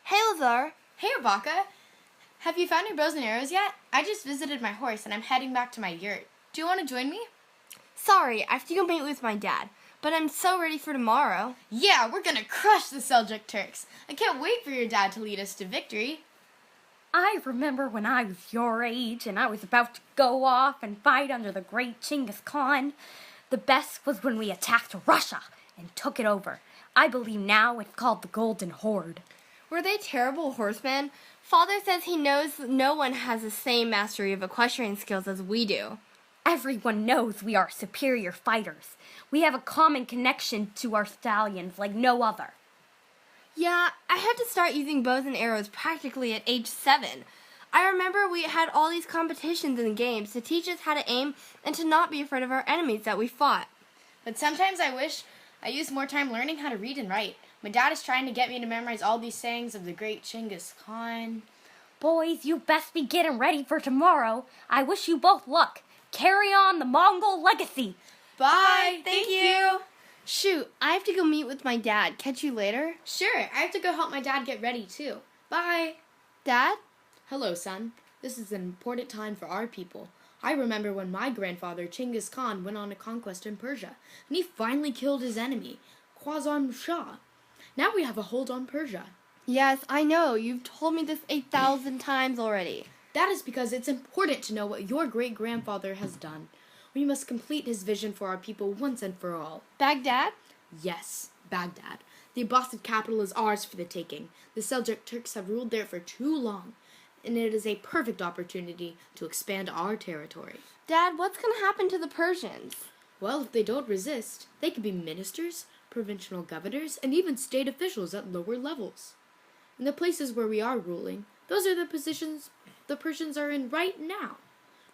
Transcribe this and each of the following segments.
Hey, Lazar. Hey, Rebecca. Have you found your bows and arrows yet? I just visited my horse and I'm heading back to my yurt. Do you want to join me? Sorry, I have to go meet with my dad, but I'm so ready for tomorrow. Yeah, we're gonna crush the Seljuk Turks. I can't wait for your dad to lead us to victory. I remember when I was your age and I was about to go off and fight under the great Genghis Khan. The best was when we attacked Russia and took it over. I believe now it's called the Golden Horde. Were they terrible horsemen? Father says he knows no one has the same mastery of equestrian skills as we do. Everyone knows we are superior fighters. We have a common connection to our stallions like no other. Yeah, I had to start using bows and arrows practically at age 7. I remember we had all these competitions and games to teach us how to aim and to not be afraid of our enemies that we fought. But sometimes I wish I used more time learning how to read and write. My dad is trying to get me to memorize all these sayings of the great Genghis Khan. Boys, you best be getting ready for tomorrow. I wish you both luck. Carry on the Mongol legacy. Bye. Thank you. Shoot, I have to go meet with my dad. Catch you later? Sure, I have to go help my dad get ready too. Bye. Dad? Hello, son. This is an important time for our people. I remember when my grandfather, Genghis Khan, went on a conquest in Persia, and he finally killed his enemy, Khwarazm Shah. Now we have a hold on Persia. Yes, I know. You've told me this 1,000 times already. That is because it's important to know what your great-grandfather has done. We must complete his vision for our people once and for all. Baghdad? Yes, Baghdad. The Abbasid capital is ours for the taking. The Seljuk Turks have ruled there for too long, and it is a perfect opportunity to expand our territory. Dad, what's going to happen to the Persians? Well, if they don't resist, they could be ministers, provincial governors, and even state officials at lower levels. In the places where we are ruling, those are the positions the Persians are in right now.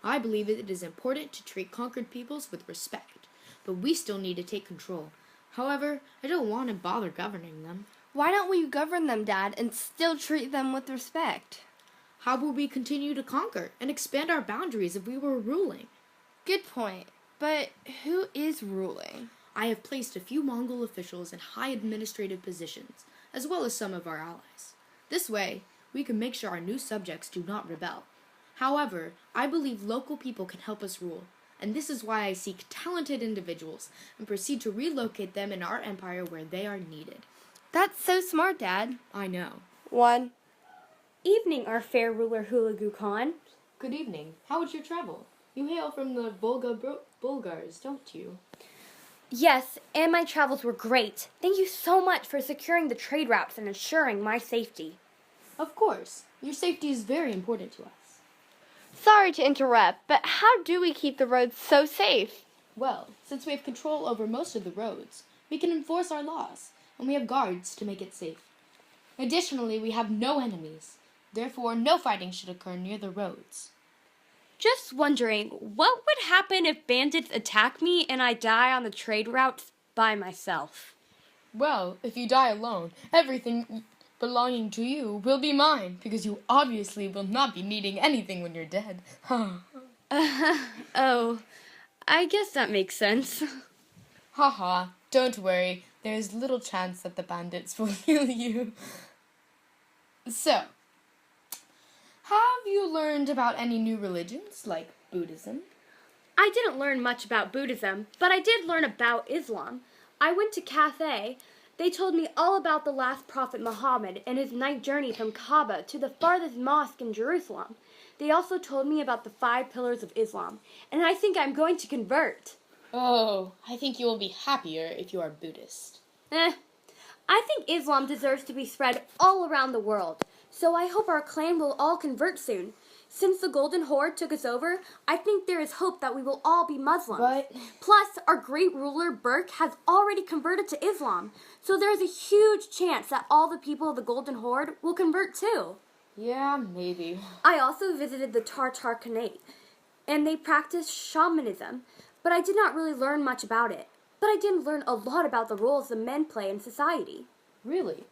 I believe it is important to treat conquered peoples with respect, but we still need to take control. However, I don't want to bother governing them. Why don't we govern them, Dad, and still treat them with respect? How will we continue to conquer and expand our boundaries if we were ruling? Good point. But who is ruling? I have placed a few Mongol officials in high administrative positions, as well as some of our allies. This way, we can make sure our new subjects do not rebel. However, I believe local people can help us rule, and this is why I seek talented individuals and proceed to relocate them in our empire where they are needed. That's so smart, Dad. I know. 1. Evening, our fair ruler Hulagu Khan. Good evening. How was your travel? You hail from the Bulgars, don't you? Yes, and my travels were great. Thank you so much for securing the trade routes and ensuring my safety. Of course. Your safety is very important to us. Sorry to interrupt, but how do we keep the roads so safe? Well, since we have control over most of the roads, we can enforce our laws, and we have guards to make it safe. Additionally, we have no enemies. Therefore, no fighting should occur near the roads. Just wondering, what would happen if bandits attack me and I die on the trade routes by myself? Well, if you die alone, everything belonging to you will be mine, because you obviously will not be needing anything when you're dead. Oh, I guess that makes sense. Haha, don't worry. There's little chance that the bandits will kill you. So, have you learned about any new religions, like Buddhism? I didn't learn much about Buddhism, but I did learn about Islam. I went to Cathay. They told me all about the last prophet Muhammad and his night journey from Kaaba to the farthest mosque in Jerusalem. They also told me about the 5 pillars of Islam, and I think I'm going to convert. Oh, I think you will be happier if you are Buddhist. I think Islam deserves to be spread all around the world, so I hope our clan will all convert soon. Since the Golden Horde took us over, I think there is hope that we will all be Muslims. But Plus, our great ruler, Burke, has already converted to Islam, so there is a huge chance that all the people of the Golden Horde will convert too. yeah, maybe. I also visited the Tartar Khanate, and they practice shamanism, but I did not really learn much about it. But I did learn a lot about the roles the men play in society. Really?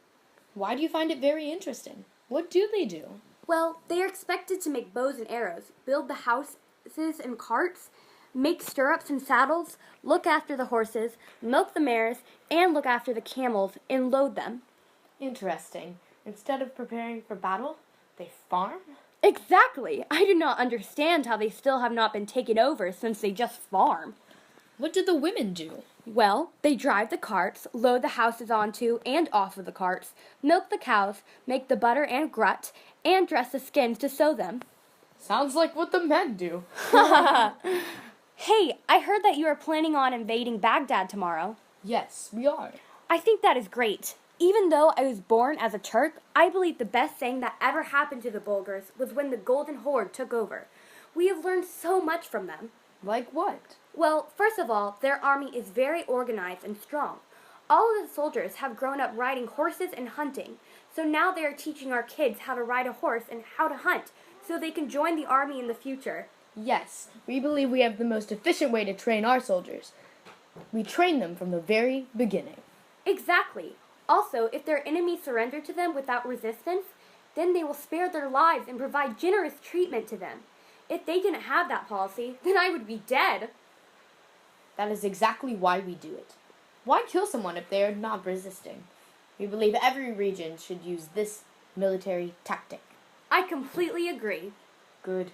Why do you find it very interesting? What do they do? Well, they are expected to make bows and arrows, build the houses and carts, make stirrups and saddles, look after the horses, milk the mares, and look after the camels, and load them. Interesting. Instead of preparing for battle, they farm? Exactly. I do not understand how they still have not been taken over since they just farm. What did the women do? Well, they drive the carts, load the houses onto and off of the carts, milk the cows, make the butter and grut, and dress the skins to sew them. Sounds like what the men do. Hey, I heard that you are planning on invading Baghdad tomorrow. Yes, we are. I think that is great. Even though I was born as a Turk, I believe the best thing that ever happened to the Bulgars was when the Golden Horde took over. We have learned so much from them. Like what? Well, first of all, their army is very organized and strong. All of the soldiers have grown up riding horses and hunting, so now they are teaching our kids how to ride a horse and how to hunt, so they can join the army in the future. Yes, we believe we have the most efficient way to train our soldiers. We train them from the very beginning. Exactly. Also, if their enemies surrender to them without resistance, then they will spare their lives and provide generous treatment to them. If they didn't have that policy, then I would be dead. That is exactly why we do it. Why kill someone if they are not resisting? We believe every region should use this military tactic. I completely agree. Good.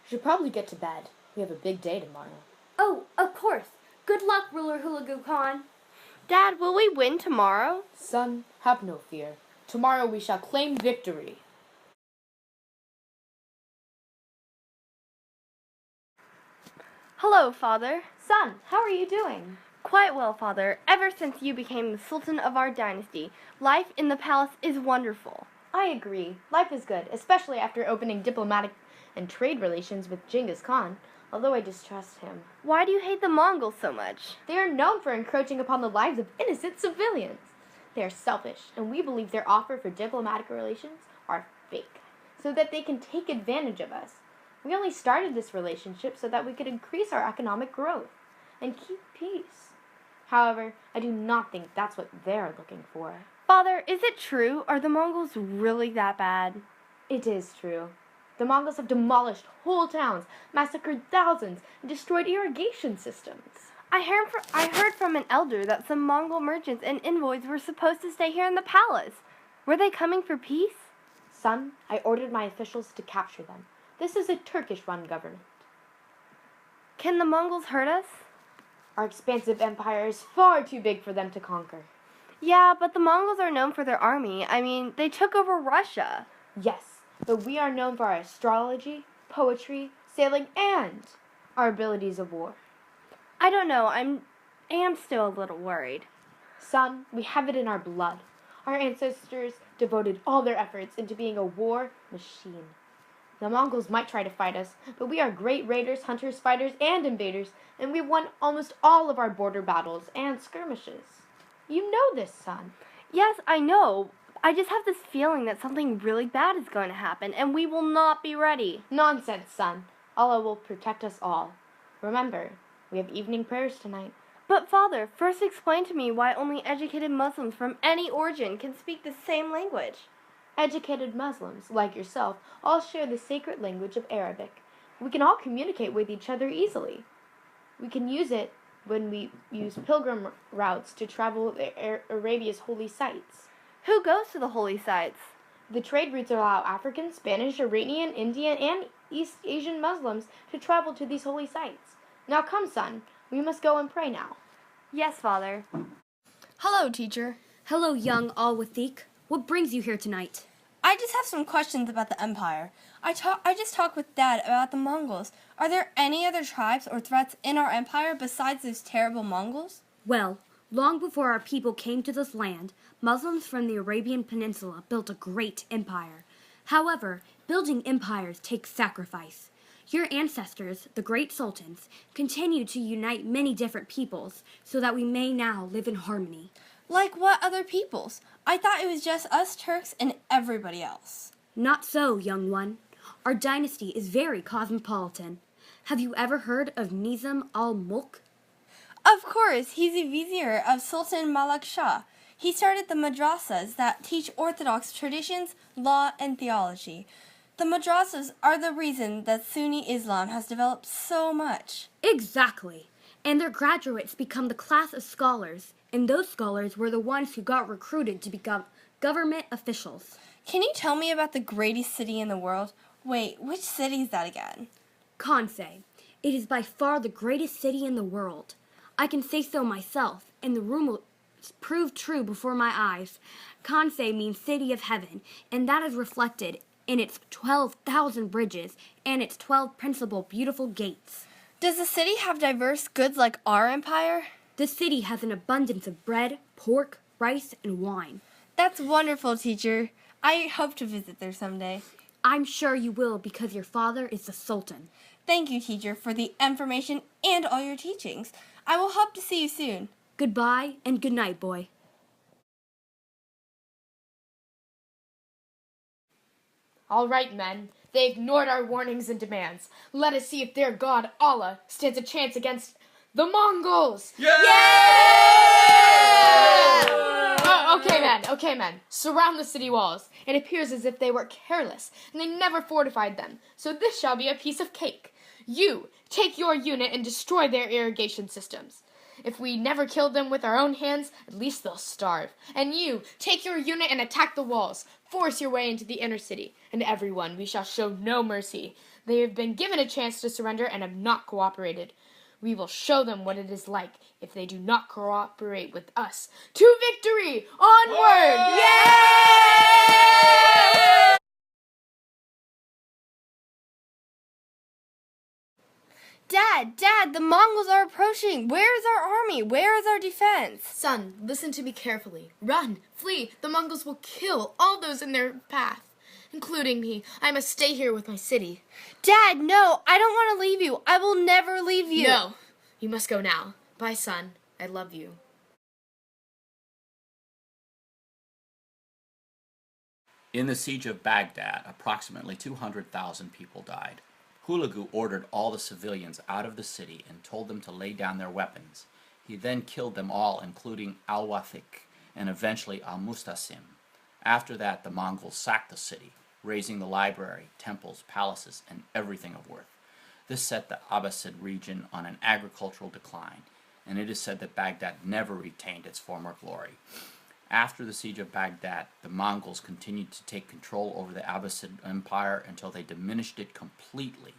Should probably get to bed. We have a big day tomorrow. Oh, of course. Good luck, Ruler Hulagu Khan. Dad, will we win tomorrow? Son, have no fear. Tomorrow we shall claim victory. Hello, Father. Son, how are you doing? Quite well, Father. Ever since you became the Sultan of our dynasty, life in the palace is wonderful. I agree. Life is good, especially after opening diplomatic and trade relations with Genghis Khan, although I distrust him. Why do you hate the Mongols so much? They are known for encroaching upon the lives of innocent civilians. They are selfish, and we believe their offer for diplomatic relations are fake, so that they can take advantage of us. We only started this relationship so that we could increase our economic growth and keep peace. However, I do not think that's what they're looking for. Father, is it true? Are the Mongols really that bad? It is true. The Mongols have demolished whole towns, massacred thousands, and destroyed irrigation systems. I heard from an elder that some Mongol merchants and envoys were supposed to stay here in the palace. Were they coming for peace? Son, I ordered my officials to capture them. This is a Turkish-run government. Can the Mongols hurt us? Our expansive empire is far too big for them to conquer. Yeah, but the Mongols are known for their army. I mean, they took over Russia. Yes, but we are known for our astrology, poetry, sailing, and our abilities of war. I don't know. I am still a little worried. Son, we have it in our blood. Our ancestors devoted all their efforts into being a war machine. The Mongols might try to fight us, but we are great raiders, hunters, fighters, and invaders, and we've won almost all of our border battles and skirmishes. You know this, son. Yes, I know. I just have this feeling that something really bad is going to happen, and we will not be ready. Nonsense, son. Allah will protect us all. Remember, we have evening prayers tonight. But Father, first explain to me why only educated Muslims from any origin can speak the same language. Educated Muslims, like yourself, all share the sacred language of Arabic. We can all communicate with each other easily. We can use it when we use pilgrim routes to travel Arabia's holy sites. Who goes to the holy sites? The trade routes allow African, Spanish, Iranian, Indian, and East Asian Muslims to travel to these holy sites. Now come, son. We must go and pray now. Yes, Father. Hello, teacher. Hello, young Al-Wathiq. What brings you here tonight? I just have some questions about the Empire. I just talked with Dad about the Mongols. Are there any other tribes or threats in our empire besides those terrible Mongols? Well, long before our people came to this land, Muslims from the Arabian Peninsula built a great empire. However, building empires takes sacrifice. Your ancestors, the great sultans, continued to unite many different peoples so that we may now live in harmony. Like what other peoples? I thought it was just us Turks and everybody else. Not so, young one. Our dynasty is very cosmopolitan. Have you ever heard of Nizam al-Mulk? Of course, he's a vizier of Sultan Malak Shah. He started the madrasas that teach Orthodox traditions, law, and theology. The madrasas are the reason that Sunni Islam has developed so much. Exactly. And their graduates become the class of scholars and those scholars were the ones who got recruited to become government officials. Can you tell me about the greatest city in the world? Wait, which city is that again? Kansai. It is by far the greatest city in the world. I can say so myself, and the rumor proved true before my eyes. Kansai means City of Heaven, and that is reflected in its 12,000 bridges and its 12 principal beautiful gates. Does the city have diverse goods like our empire? The city has an abundance of bread, pork, rice, and wine. That's wonderful, teacher. I hope to visit there someday. I'm sure you will because your father is the Sultan. Thank you, teacher, for the information and all your teachings. I will hope to see you soon. Goodbye and good night, boy. All right, men. They ignored our warnings and demands. Let us see if their god, Allah, stands a chance against the Mongols! Okay, men. Surround the city walls. It appears as if they were careless, and they never fortified them. So this shall be a piece of cake. You, take your unit and destroy their irrigation systems. If we never kill them with our own hands, at least they'll starve. And you, take your unit and attack the walls. Force your way into the inner city. And everyone, we shall show no mercy. They have been given a chance to surrender and have not cooperated. We will show them what it is like if they do not cooperate with us. To victory! Onward! Yay! Dad, the Mongols are approaching. Where is our army? Where is our defense? Son, listen to me carefully. Run, flee. The Mongols will kill all those in their path, including me. I must stay here with my city. Dad, no, I don't want to leave you. I will never leave you. No, you must go now. Bye, son. I love you. In the siege of Baghdad, approximately 200,000 people died. Hulagu ordered all the civilians out of the city and told them to lay down their weapons. He then killed them all, including Al-Wathik and eventually Al-Mustasim. After that, the Mongols sacked the city, razing the library, temples, palaces, and everything of worth. This set the Abbasid region on an agricultural decline, and it is said that Baghdad never retained its former glory. After the siege of Baghdad, the Mongols continued to take control over the Abbasid Empire until they diminished it completely.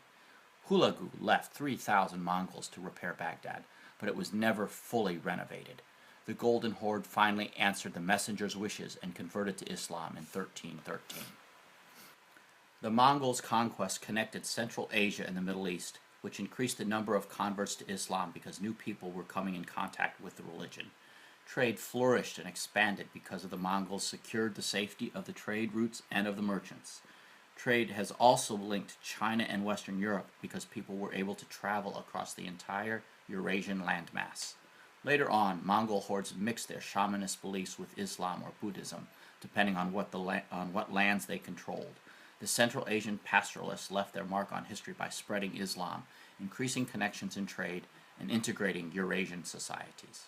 Hulagu left 3,000 Mongols to repair Baghdad, but it was never fully renovated. The Golden Horde finally answered the messenger's wishes and converted to Islam in 1313. The Mongols' conquest connected Central Asia and the Middle East, which increased the number of converts to Islam because new people were coming in contact with the religion. Trade flourished and expanded because of the Mongols secured the safety of the trade routes and of the merchants. Trade has also linked China and Western Europe because people were able to travel across the entire Eurasian landmass. Later on, Mongol hordes mixed their shamanist beliefs with Islam or Buddhism, depending on what lands they controlled. The Central Asian pastoralists left their mark on history by spreading Islam, increasing connections in trade, and integrating Eurasian societies.